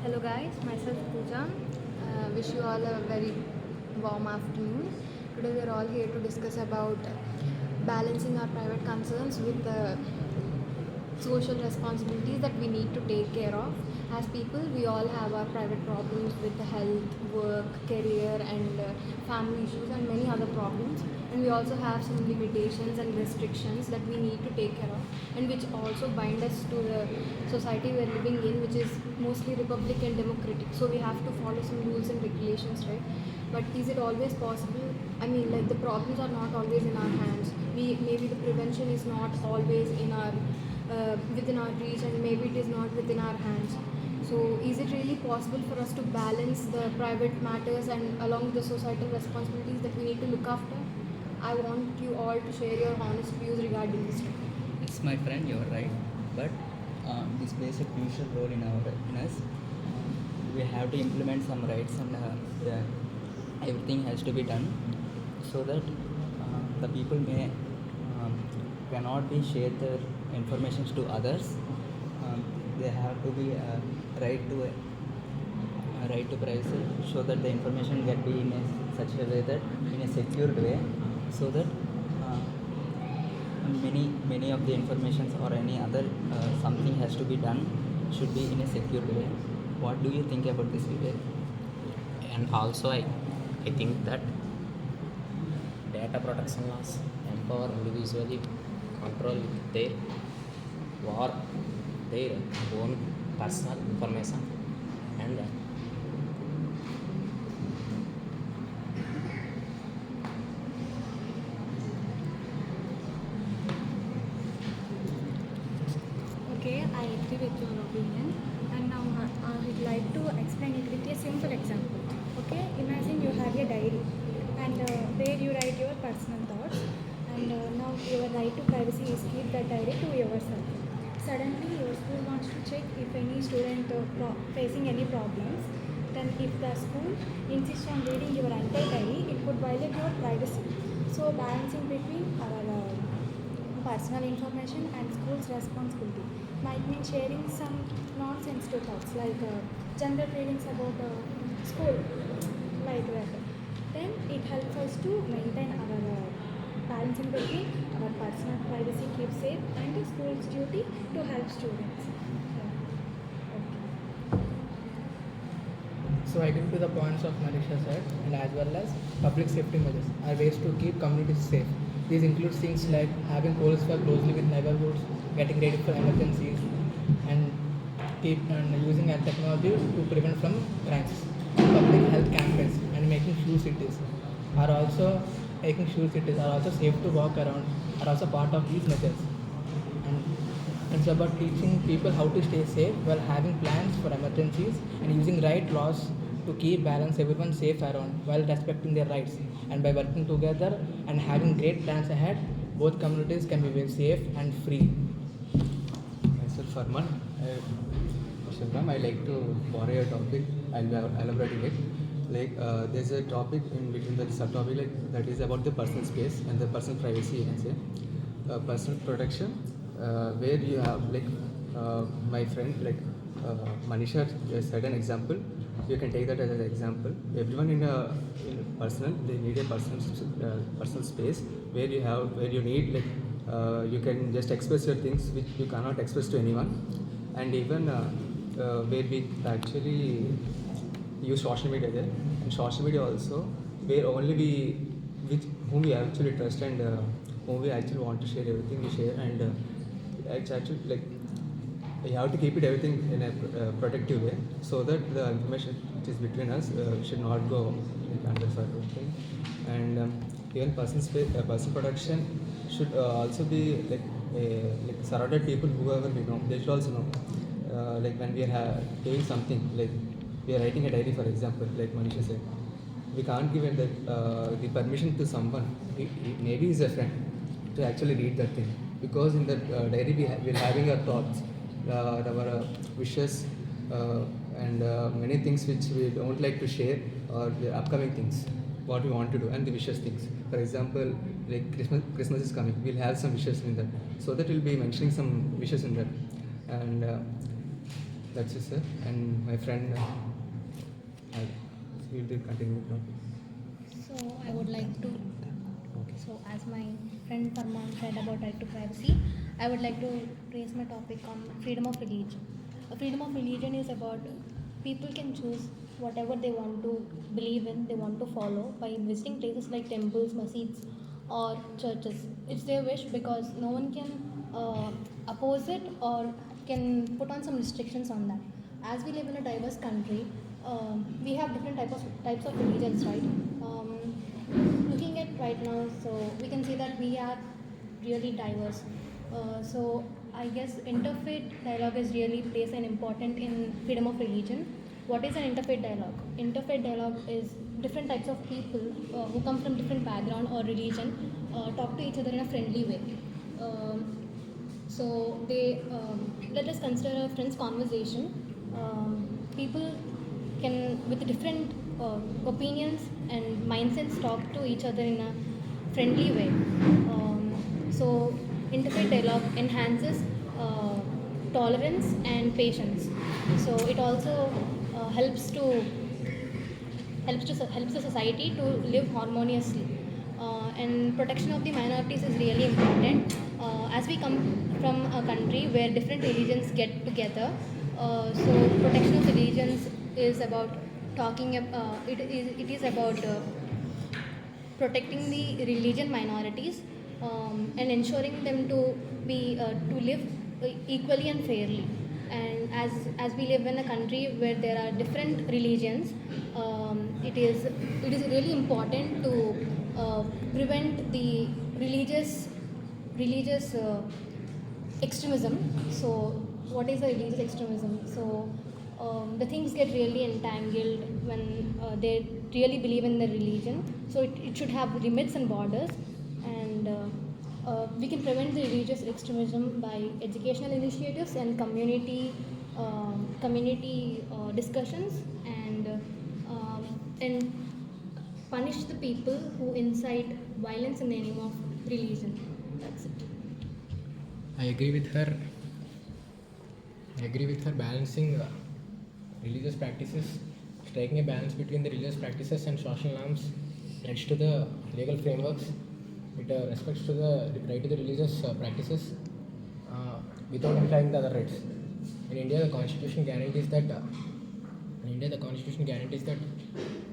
Hello guys, myself Pooja. Wish you all a very warm afternoon. Today we are all here to discuss about balancing our private concerns with the social responsibilities that we need to take care of. As people, we all have our private problems with the health, work, career, and family issues, and many other problems. And we also have some limitations and restrictions that we need to take care of, and which also bind us to the society we're living in, which is mostly republic and democratic. So we have to follow some rules and regulations, right? But is it always possible? I mean, like the problems are not always in our hands. Maybe the prevention is not always in our within our reach, and maybe it is not within our hands. So is it really possible for us to balance the private matters and along the societal responsibilities that we need to look after? I want you all to share your honest views regarding this topic. It's my friend, you're right. But this plays a crucial role in us. We have to implement some rights, and everything has to be done so that the people cannot be share their information to others. They have to be right to privacy, so that the information get be in such a way that in a secured way, so that many of the informations or any other something has to be done should be in a secured way. What do you think about this, Vivek? And also I think that data protection laws empower individually control their or their own personal information, and Okay, I agree with your opinion, and now I would like to explain it with a simple example. Okay, imagine you have a diary, and where you write your personal thoughts, and now your right to privacy is keep that diary to yourself. Suddenly, your school wants to check if any student facing any problems. Then, if the school insists on reading your entire diary, it could violate your privacy. So, balancing between our personal information and school's responsibility might mean sharing some non-sensitive thoughts like general feelings about school, like that. Then it helps us to maintain our balancing between our personal privacy keeps safe and the school's duty to help students. So I agree to the points of Manisha said, and as well as public safety measures are ways to keep communities safe. These include things like having police work closely with neighborhoods, getting ready for emergencies, and using technology to prevent from crimes. Public health campaigns and making sure cities are also safe to walk around are also part of these measures. And it's about teaching people how to stay safe while having plans for emergencies and using right laws to keep balance everyone safe around while respecting their rights. And by working together and having great plans ahead, both communities can be very safe and free. Myself, Farman. Shivram, I like to borrow a topic. I'll be elaborating it. There's a topic in between the subtopic that is about the personal space and the personal privacy. You can say personal protection, where you have my friend Manisha said an example. You can take that as an example. Everyone in personal, they need a personal space where you need you can just express your things which you cannot express to anyone, and even where we actually use social media there, and social media also where only we with whom we actually trust, and whom we actually want to share everything we share, and it's actually you have to keep it everything in a protective way, so that the information which is between us should not go under further thing. And even personal protection should also be surrounded people, whoever we know, they should also know. When we are doing something, like we are writing a diary, for example, like Manisha said, we can't give it the permission to someone. Maybe he's a friend to actually read that thing, because in that diary we're having our thoughts, our wishes, and many things which we don't like to share, or the upcoming things what we want to do, and the wishes things. For example, like Christmas is coming, we'll have some wishes in that, so that we'll be mentioning some wishes in that. And That's it, sir. And my friend, he will be continuing the topic. So I would like to, so as my friend Farman said about right to privacy, I would like to raise my topic on freedom of religion. Freedom of religion is about people can choose whatever they want to believe in, they want to follow by visiting places like temples, masjids, or churches. It's their wish because no one can oppose it or can put on some restrictions on that. As we live in a diverse country, we have different types of religions, right? Looking at right now, so we can see that we are really diverse. So I guess interfaith dialogue is really plays an important in freedom of religion. What is an interfaith dialogue? Interfaith dialogue is different types of people who come from different background or religion talk to each other in a friendly way. So they let us consider a friend's conversation. People can with different opinions and mindsets talk to each other in a friendly way. So interfaith dialogue enhances tolerance and patience. So it also helps the society to live harmoniously. And protection of the minorities is really important. As we come from a country where different religions get together, so protection of the religions is about it is about protecting the religion minorities and ensuring them to be to live equally and fairly. And as we live in a country where there are different religions, it is really important to prevent the religious extremism. So what is a religious extremism? So the things get really entangled when they really believe in their religion. So it should have limits and borders, and we can prevent the religious extremism by educational initiatives and community discussions, and punish the people who incite violence in the name of religion. That's it. I agree with her. Balancing religious practices, striking a balance between the religious practices and social norms next to the legal frameworks with respect to the right to the religious practices without implying the other rights. In India, the Constitution guarantees that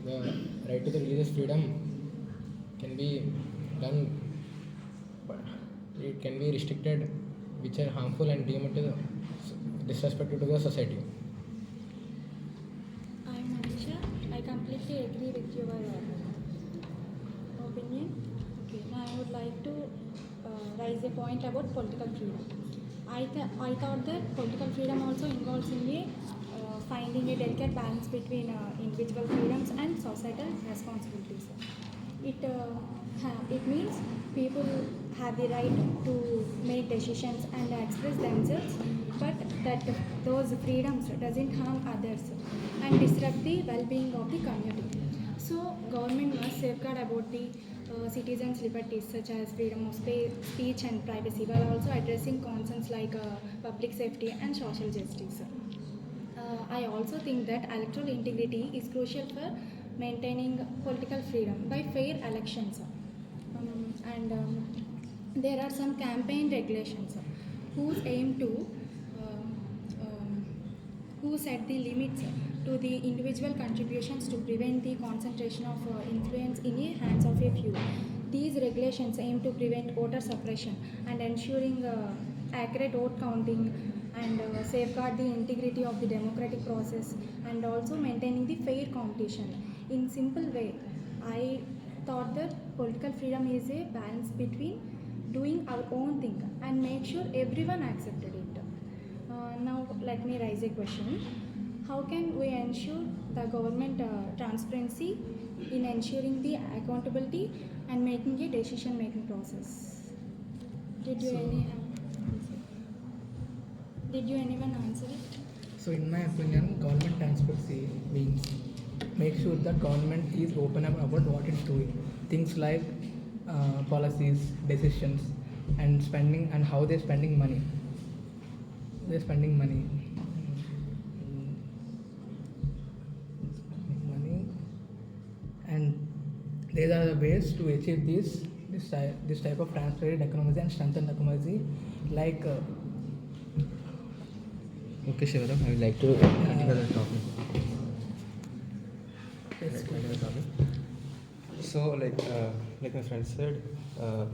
the right to the religious freedom can be done, but it can be restricted, which are harmful and deemed to disrespectful to the society. I'm Manisha. I completely agree with your opinion. Okay, now I would like to raise a point about political freedom. I thought that political freedom also involves in a finding a delicate balance between individual freedoms and societal responsibilities. It means people have the right to make decisions and express themselves, but that those freedoms doesn't harm others and disrupt the well-being of the community. So government must safeguard about the citizens' liberties such as freedom of speech and privacy, while also addressing concerns like public safety and social justice. I also think that electoral integrity is crucial for maintaining political freedom by fair elections. And there are some campaign regulations whose aim to who set the limits to the individual contributions to prevent the concentration of influence in the hands of a few. These regulations aim to prevent voter suppression and ensuring accurate vote counting and safeguard the integrity of the democratic process and also maintaining the fair competition. In simple way, I thought that political freedom is a balance between doing our own thing and make sure everyone accepted it. Now let me raise a question. How can we ensure the government transparency in ensuring the accountability and making a decision making process? Did you anyone answer it? So in my opinion, government transparency means make sure that government is open up about what it's doing. Things like policies, decisions, and spending and how they're spending money. These are the ways to achieve this type of transparent economy and strengthen economy, like Okay, Shivaram, I would like to continue the topic. let's go. Continue the topic. So, like my friend said,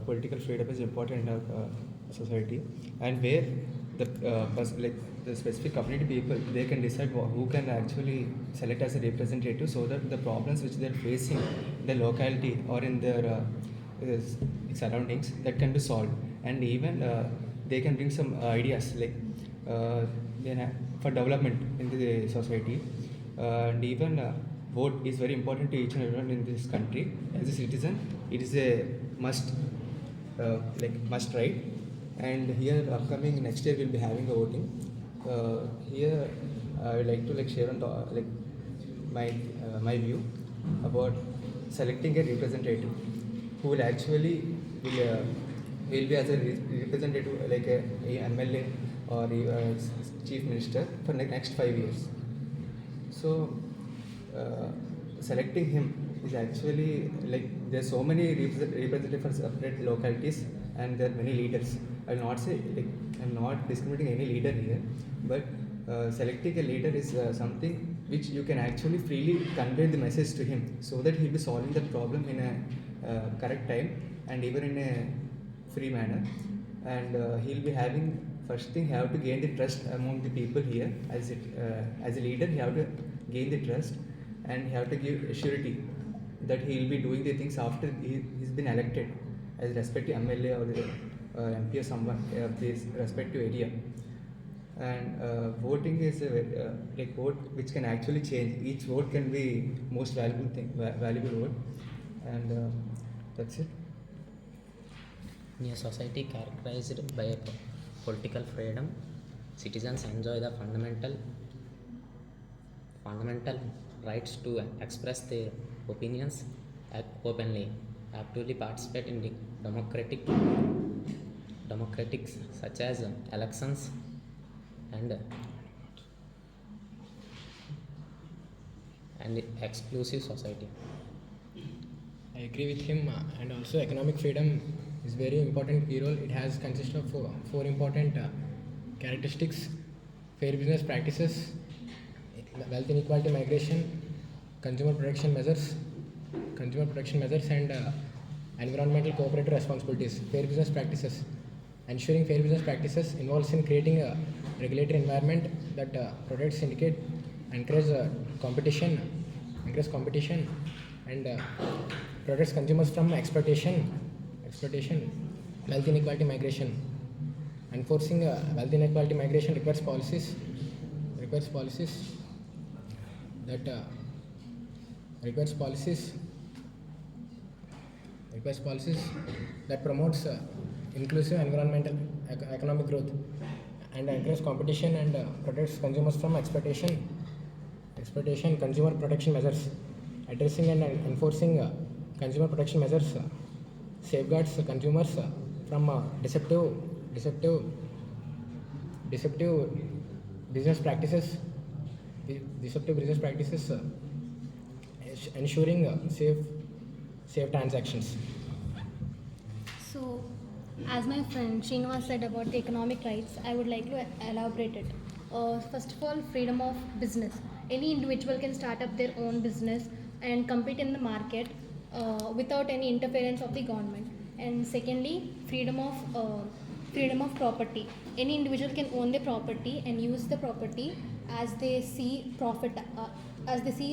political freedom is important in our society, and where the specific community people, they can decide who can actually select as a representative, so that the problems which they're facing in the locality or in their surroundings, that can be solved, and even they can bring some ideas for development in the society, and even vote is very important to each and everyone in this country. As a citizen, it is a must right. And here, upcoming next year, we'll be having a voting. Here, I would like to share on my view about selecting a representative who will actually will be as a representative, like a MLA or a chief minister for the next 5 years. So, selecting him is actually there's so many representatives for separate localities, and there are many leaders. I will not say I'm not discriminating any leader here, but selecting a leader is something which you can actually freely convey the message to him, so that he'll be solving the problem in a correct time and even in a free manner. And he'll be having, first thing, he have to gain the trust among the people here. As a leader, he have to gain the trust, and he have to give surety that he will be doing the things after he's been elected as respective MLA or MP or someone of this respective area. And voting is a vote which can actually change. Each vote can be most valuable vote, and that's it. In a society characterized by political freedom, citizens enjoy the fundamental rights to express their opinions openly, actively participate in the democratics such as elections and exclusive society. I agree with him, and also economic freedom is very important key role. It has consist of four important characteristics: fair business practices, wealth inequality migration, consumer protection measures, and environmental cooperative responsibilities. Fair business practices. Ensuring fair business practices involves in creating a regulatory environment that protects, syndicate, encourage competition, and protects consumers from exploitation, wealth inequality migration. Enforcing wealth inequality migration requires policies that promotes inclusive environmental economic growth, and encourages competition, and protects consumers from exploitation. Consumer protection measures. Addressing and enforcing consumer protection measures safeguards consumers from deceptive business practices. Ensuring safe transactions. So, as my friend Srinivas said about the economic rights, I would like to elaborate it. First of all, freedom of business. Any individual can start up their own business and compete in the market without any interference of the government. And secondly, freedom of property. Any individual can own the property and use the property as they see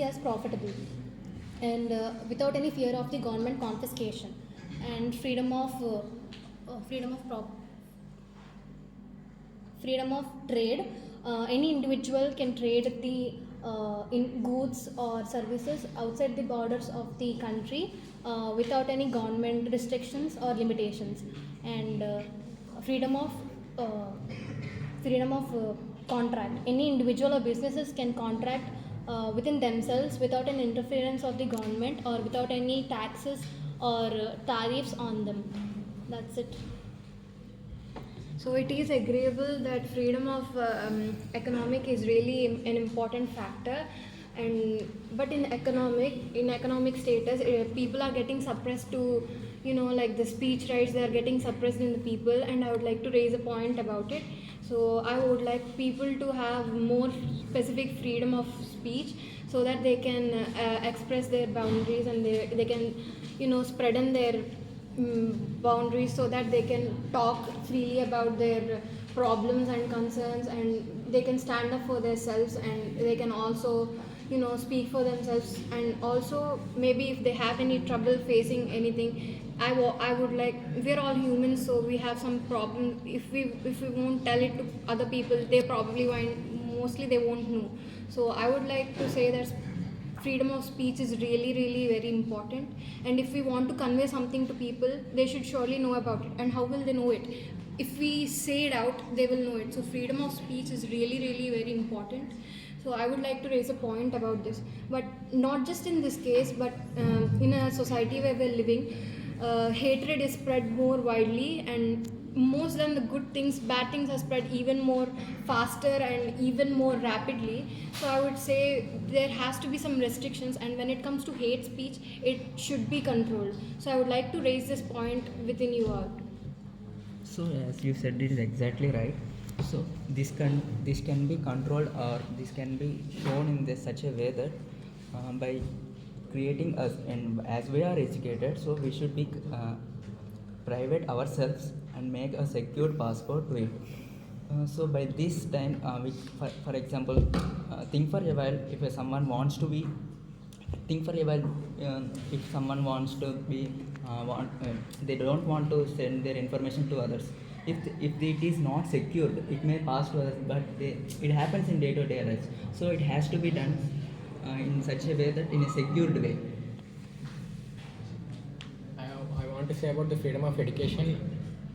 as profitable, and without any fear of the government confiscation. And freedom of trade. Any individual can trade in goods or services outside the borders of the country without any government restrictions or limitations. And freedom of contract. Any individual or businesses can contract within themselves without an interference of the government or without any taxes or tariffs on them. That's it. So it is agreeable that freedom of economic is really an important factor, And but in economic status, people are getting suppressed to, like the speech rights, they are getting suppressed in the people, and I would like to raise a point about it. So I would like people to have more specific freedom of speech, so that they can express their boundaries, and they can spread in their boundaries, so that they can talk freely about their problems and concerns, and they can stand up for themselves, and they can also speak for themselves. And also, maybe if they have any trouble facing anything, I would like, we're all humans, so we have some problem. If we won't tell it to other people, they probably mostly they won't know. So I would like to say that freedom of speech is really, really very important, and if we want to convey something to people, they should surely know about it. And how will they know it? If we say it out, they will know it. So freedom of speech is really, really very important. So I would like to raise a point about this, but not just in this case, but in a society where we're living, hatred is spread more widely, and most than the good things, bad things are spread even more faster and even more rapidly. So I would say there has to be some restrictions, and when it comes to hate speech, it should be controlled. So I would like to raise this point within you all. So as you said, it is exactly right. So this can be controlled, or this can be shown in such a way that by creating us, and as we are educated, so we should be private ourselves and make a secure passport to it. So by this time, for example, think for a while, if someone wants to be think for a while, if someone wants to be they don't want to send their information to others. If it is not secured, it may pass to others, but it happens in day-to-day life. So it has to be done in such a way that in a secured way. I want to say about the freedom of education,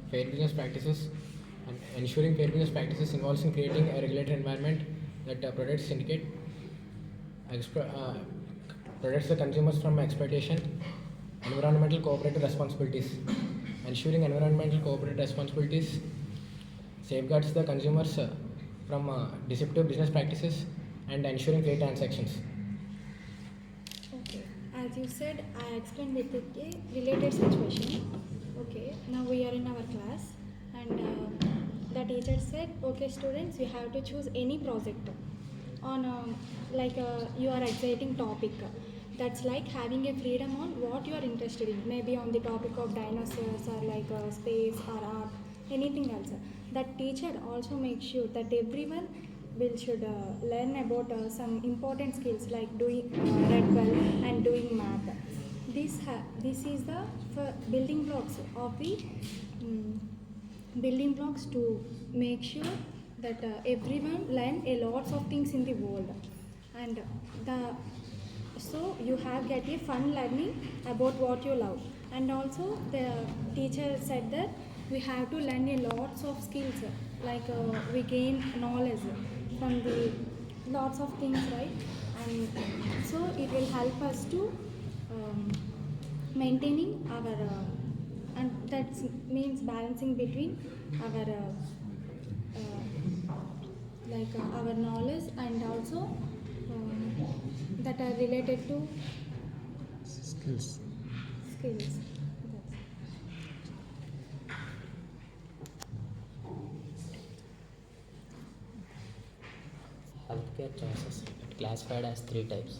fair business practices, and ensuring fair business practices involves in creating a regulated environment that protects syndicate, protects the consumers from exploitation, environmental cooperative responsibilities. Ensuring environmental cooperative responsibilities safeguards the consumers from deceptive business practices and ensuring fair transactions. Okay, as you said, I explained with it a related situation. Okay, now we are in our class, and the teacher said, okay students, you have to choose any project on your exciting topic. That's like having a freedom on what you are interested in, maybe on the topic of dinosaurs, or space or art, anything else. That teacher also makes sure that everyone should learn about some important skills like doing read well and doing math. This is the building blocks of the building blocks to make sure that everyone learn a lots of things in the world, and so you have get a fun learning about what you love. And also the teacher said that we have to learn a lots of skills, we gain knowledge from the lots of things, right? And so it will help us to maintaining our and that means balancing between our our knowledge, and also that are related to Skills. skills. Healthcare choices classified as three types: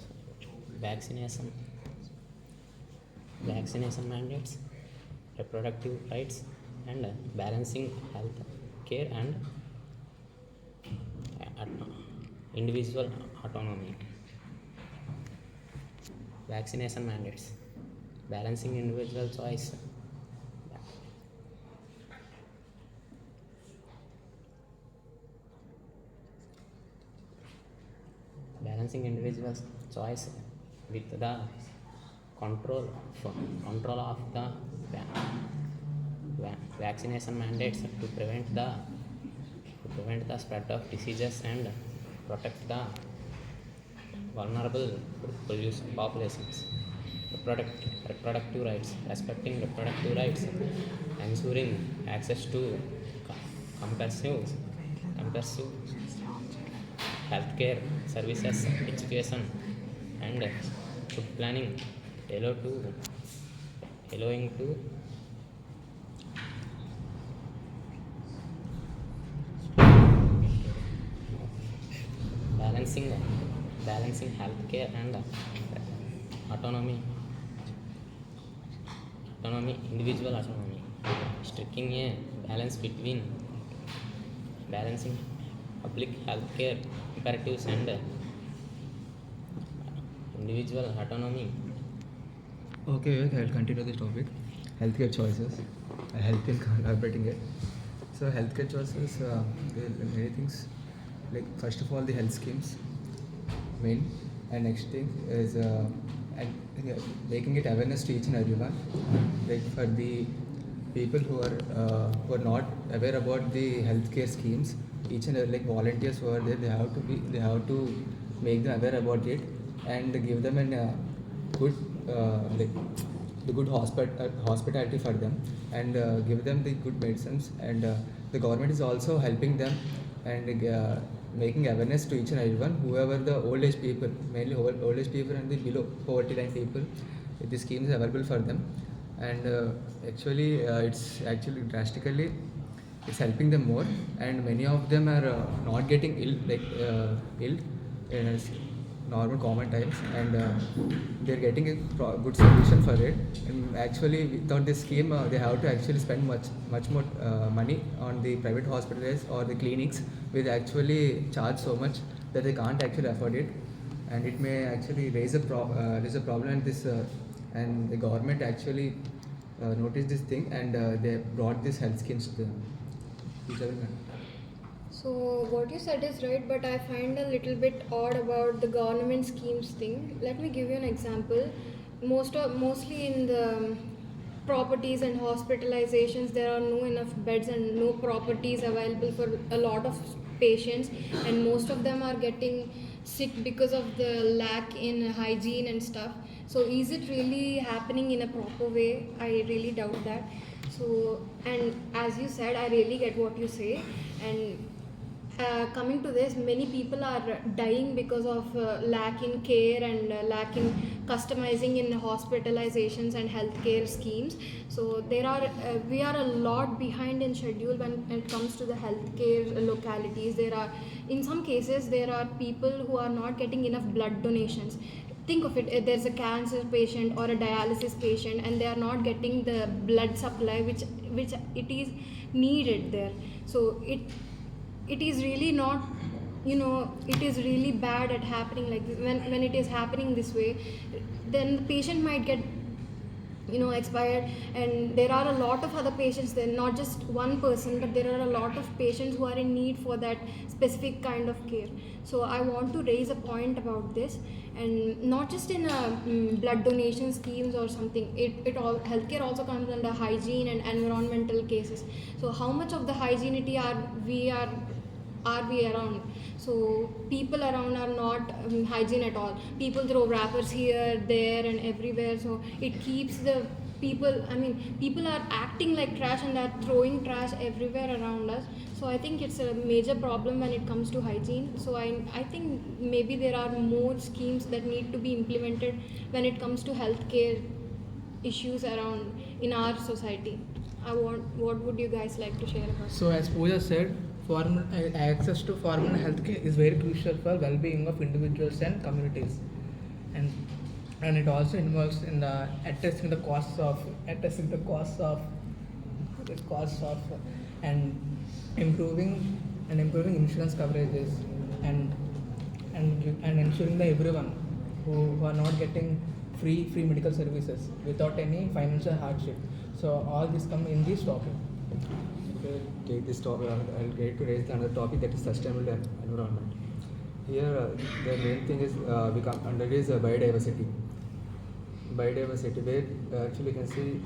vaccination, mandates, reproductive rights, and balancing health care and individual autonomy. Vaccination mandates, balancing individual choice. Balancing individual choice with the control of the vaccination mandates to prevent the spread of diseases and protect the vulnerable populations. Reproductive rights, respecting reproductive rights, ensuring access to comprehensive healthcare services, education, and food planning, allowing to balancing balancing healthcare and autonomy individual autonomy, striking a balance between balancing public healthcare imperatives and individual autonomy. Okay, I'll continue this topic. Healthcare choices. Healthcare collaborating it. So healthcare choices, there are many things. Like first of all, the health schemes, main, and next thing is making it awareness to each and everyone. Like for the people who are not aware about the healthcare schemes, each and like volunteers who are there, they have to make them aware about it and give them an good like the good hospitality for them and give them the good medicines and the government is also helping them and making awareness to each and everyone, whoever the old age people, mainly old age people and the below poverty line people, the scheme is available for them and it's actually drastically it's helping them more and many of them are not getting ill ill in normal common times and they're getting a good solution for it and actually without this scheme they have to actually spend much more money on the private hospitals or the clinics which actually charge so much that they can't actually afford it and it may actually raise a problem in this and the government actually noticed this thing and they brought this health schemes to them. So what you said is right, but I find a little bit odd about the government schemes thing. Let me give you an example. Mostly in the properties and hospitalizations, there are no enough beds and no properties available for a lot of patients, and most of them are getting sick because of the lack in hygiene and stuff. So is it really happening in a proper way? I really doubt that. So, and as you said, I really get what you say, and coming to this, many people are dying because of lack in care and lack in customizing in hospitalizations and healthcare schemes. So we are a lot behind in schedule when it comes to the healthcare localities. In some cases, there are people who are not getting enough blood donations. Think of it, there's a cancer patient or a dialysis patient and they are not getting the blood supply which it is needed there. So it is really not, it is really bad at happening like this. When it is happening this way, then the patient might get expired, and there are a lot of other patients there, not just one person, but there are a lot of patients who are in need for that specific kind of care. So I want to raise a point about this, and not just in blood donation schemes or something. It all, healthcare also comes under hygiene and environmental cases. So how much of the hygienity are we around? So people around are not hygiene at all. People throw wrappers here, there, and everywhere. So it keeps the people are acting like trash and are throwing trash everywhere around us. So I think it's a major problem when it comes to hygiene. So I think maybe there are more schemes that need to be implemented when it comes to healthcare issues around in our society. What would you guys like to share about? So as Pooja said, access to formal healthcare is very crucial for well-being of individuals and communities, and it also involves in addressing the costs of and improving insurance coverages and ensuring that everyone who are not getting free medical services without any financial hardship. So all this come in this topic. Take this topic, I'll get to raise another topic, that is sustainable environment. Here, the main thing is we come under is biodiversity. Biodiversity, where actually you can see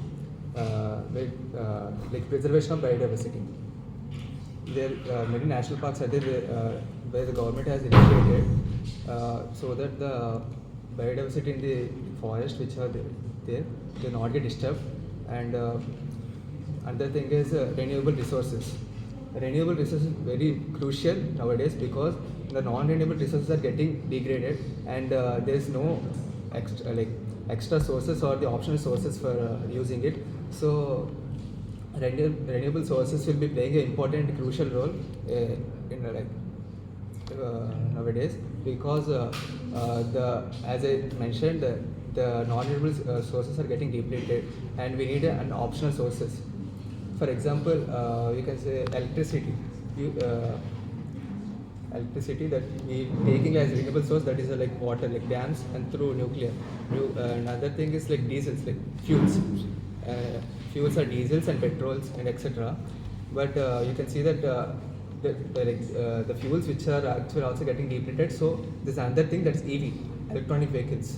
like preservation of biodiversity. There many national parks are there where the government has initiated so that the biodiversity in the forest which are there they not get disturbed. And another thing is renewable resources. Renewable resources is very crucial nowadays because the non-renewable resources are getting degraded, and there is no extra sources or the optional sources for using it. So renewable sources will be playing an important crucial role in nowadays, because the as I mentioned, the non-renewable sources are getting depleted, and we need an optional sources. For example, you can say electricity. Electricity that we taking as renewable source, that is like water, like dams, and through nuclear. Another thing is like diesels, like fuels. Fuels are diesels and petrols and etc. But you can see that the fuels which are actually also getting depleted. So there's another thing, that's EV, electronic vehicles,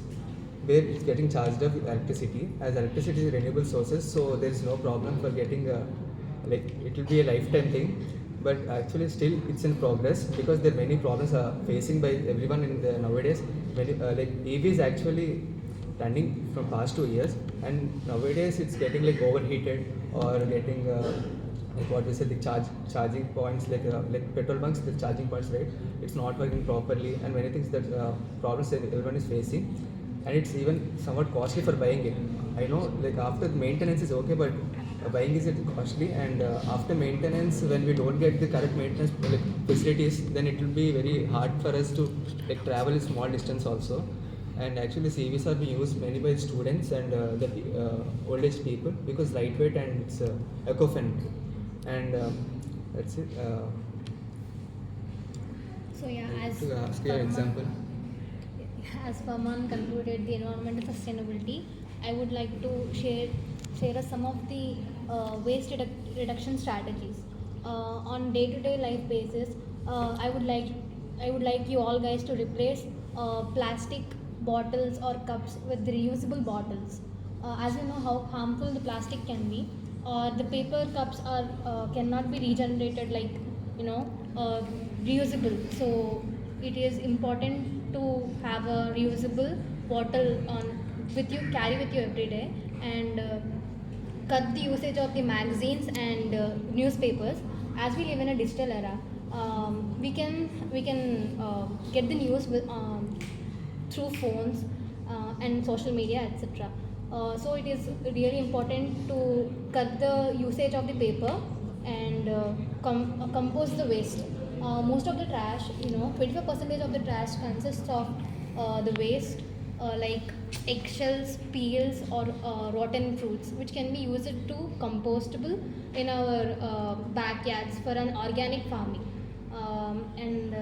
where it's getting charged up with electricity. As electricity is renewable sources, so there is no problem for getting it will be a lifetime thing. But actually still it's in progress, because there are many problems facing by everyone in the nowadays. Many EV is actually running from past 2 years, and nowadays it's getting like overheated, or getting like what we say, the charging points, like petrol bunks, the charging points, right? It's not working properly, and many things that problems that everyone is facing, and it's even somewhat costly for buying it. I know, like after maintenance is okay, but buying is costly, and after maintenance, when we don't get the correct maintenance facilities, then it will be very hard for us to like travel a small distance also. And actually CVs are being used mainly by students and the old age people, because lightweight and it's eco-friendly. And that's it. So yeah, as To ask you an example. as Farman concluded the environmental sustainability, I would like to share us some of the waste reduction strategies on day-to-day life basis. I would like you all guys to replace plastic bottles or cups with reusable bottles. As you know how harmful the plastic can be, or the paper cups are cannot be regenerated, like you know reusable. So it is important to have a reusable bottle on with you, carry with you every day, and cut the usage of the magazines and newspapers. As we live in a digital era, we can get the news through phones and social media, etc. So it is really important to cut the usage of the paper and compose the waste. Most of the trash, 25% of the trash consists of the waste, like eggshells, peels, or rotten fruits, which can be used to compostable in our backyards for an organic farming. And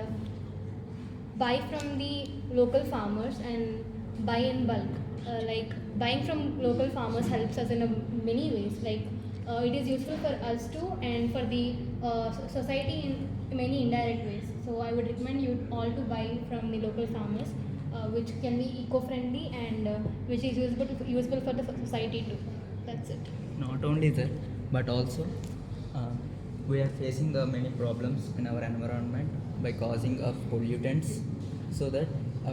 buy from the local farmers and buy in bulk. Like buying from local farmers helps us in many ways. Like it is useful for us too, and for the society in many indirect ways. So I would recommend you all to buy from the local farmers, which can be eco-friendly and which is useful for the society too. That's it. Not only that, but also uh, we are facing the many problems in our environment by causing of pollutants, so that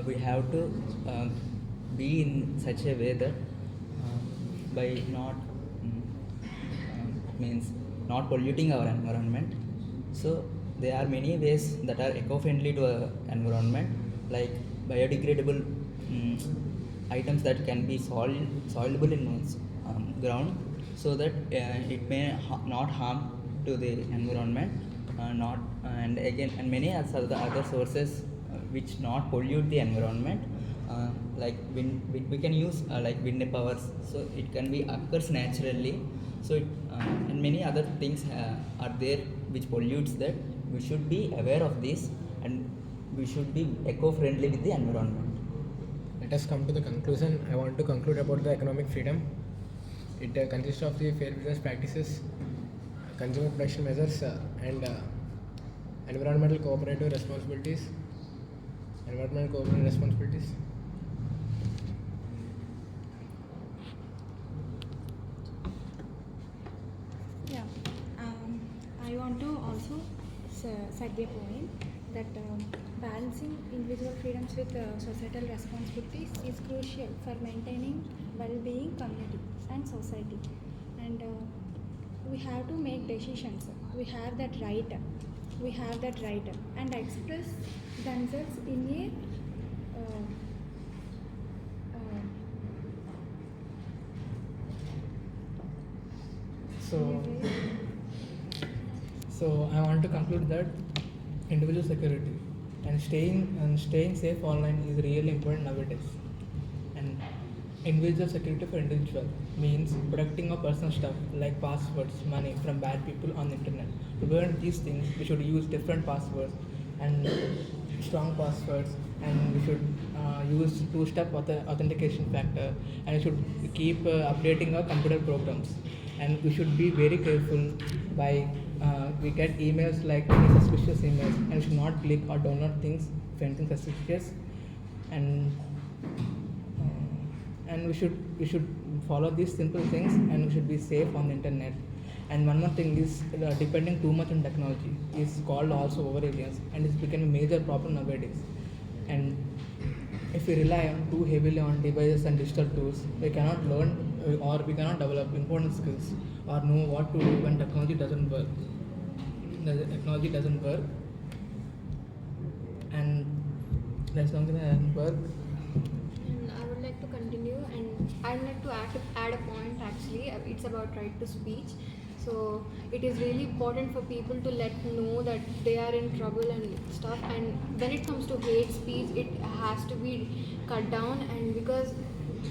we have to be in such a way that by not means not polluting our environment. So there are many ways that are eco-friendly to our environment, like biodegradable items that can be soluble in one's ground, so that it may not harm to the environment, not and again and many other sources which not pollute the environment, like we can use like wind powers, so it can be occurs naturally. So and many other things are there which pollutes that. We should be aware of this, and we should be eco-friendly with the environment. Let us come to the conclusion. I want to conclude about the economic freedom. It consists of the fair business practices, consumer protection measures, and environmental cooperative responsibilities. Yeah, I want to also set the point that balancing individual freedoms with societal responsibilities is crucial for maintaining well-being community and society. And we have to make decisions. We have that right. we have that right and express themselves in a uh, uh, So, so I want to conclude that individual security and staying safe online is really important nowadays. And individual security for individual means protecting our personal stuff like passwords, money from bad people on the internet. To prevent these things, we should use different passwords and strong passwords, and we should use two-step authentication factor, and we should keep updating our computer programs. And we should be very careful by we get emails like any suspicious emails, and we should not click or download things if anything suspicious. And we should follow these simple things, and we should be safe on the internet. And one more thing is depending too much on technology is called also overreliance, and it's become a major problem nowadays. And if we rely on too heavily on devices and digital tools, we cannot learn or we cannot develop important skills or know what to do when technology doesn't work. The technology doesn't work, and there's something that doesn't work. And I would like to continue, and I'd like to add a point actually. It's about right to speech. So it is really important for people to let know that they are in trouble and stuff. And when it comes to hate speech, it has to be cut down. And because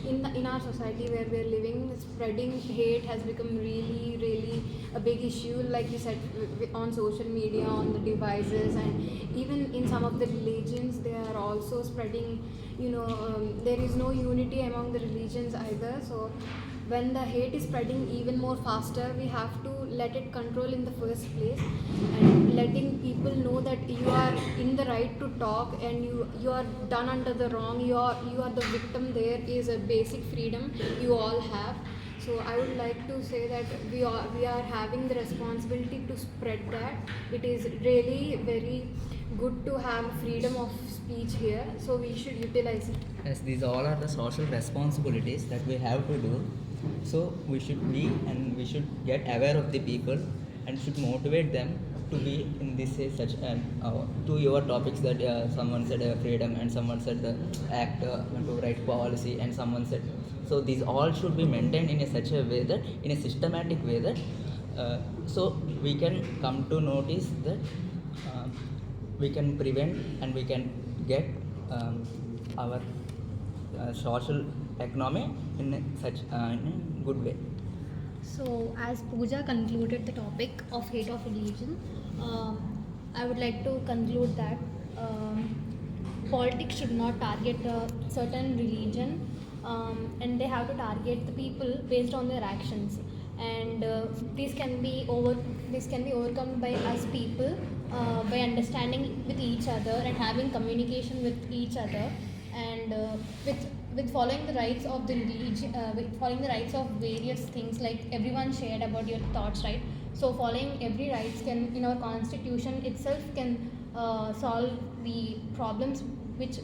in our society where we are living, spreading hate has become really a big issue. Like you said, on social media, on the devices, and even in some of the religions, they are also spreading. There is no unity among the religions either. So when the hate is spreading even more faster, we have to let it control in the first place, and letting people know that you are in the right to talk, and you are done under the wrong, you are the victim. There is a basic freedom you all have. So I would like to say that we are having the responsibility to spread that. It is really very good to have freedom of speech here, so we should utilize it. Yes, these all are the social responsibilities that we have to do. So we should be, and we should get aware of the people, and should motivate them to be in this such to your topics that someone said freedom, and someone said the act to write policy, and someone said. So these all should be maintained in such a way that, in a systematic way that, so we can come to notice that we can prevent and we can get our social economy in such in a good way. So, as Pooja concluded the topic of hate of religion, I would like to conclude that politics should not target a certain religion, and they have to target the people based on their actions. And this can be overcome by us people, by understanding with each other and having communication with each other, and with following the rights of the religion, with following the rights of various things, like everyone shared about your thoughts, right? So following every rights can, in our constitution itself, can solve the problems which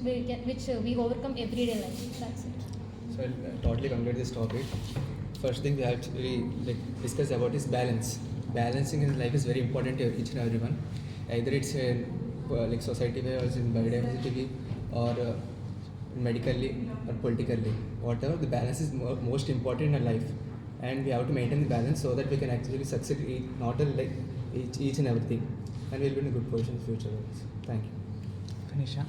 we overcome everyday life. That's it. So I'll totally complete this topic. First thing we have to really discuss about is balance. Balancing in life is very important to each and everyone. Either it's a society way, or it's in biodiversity, or medically or politically. Whatever, the balance is most important in our life, and we have to maintain the balance so that we can actually succeed not only each and everything, and we'll be in a good position in the future. Thank you. Kanisha.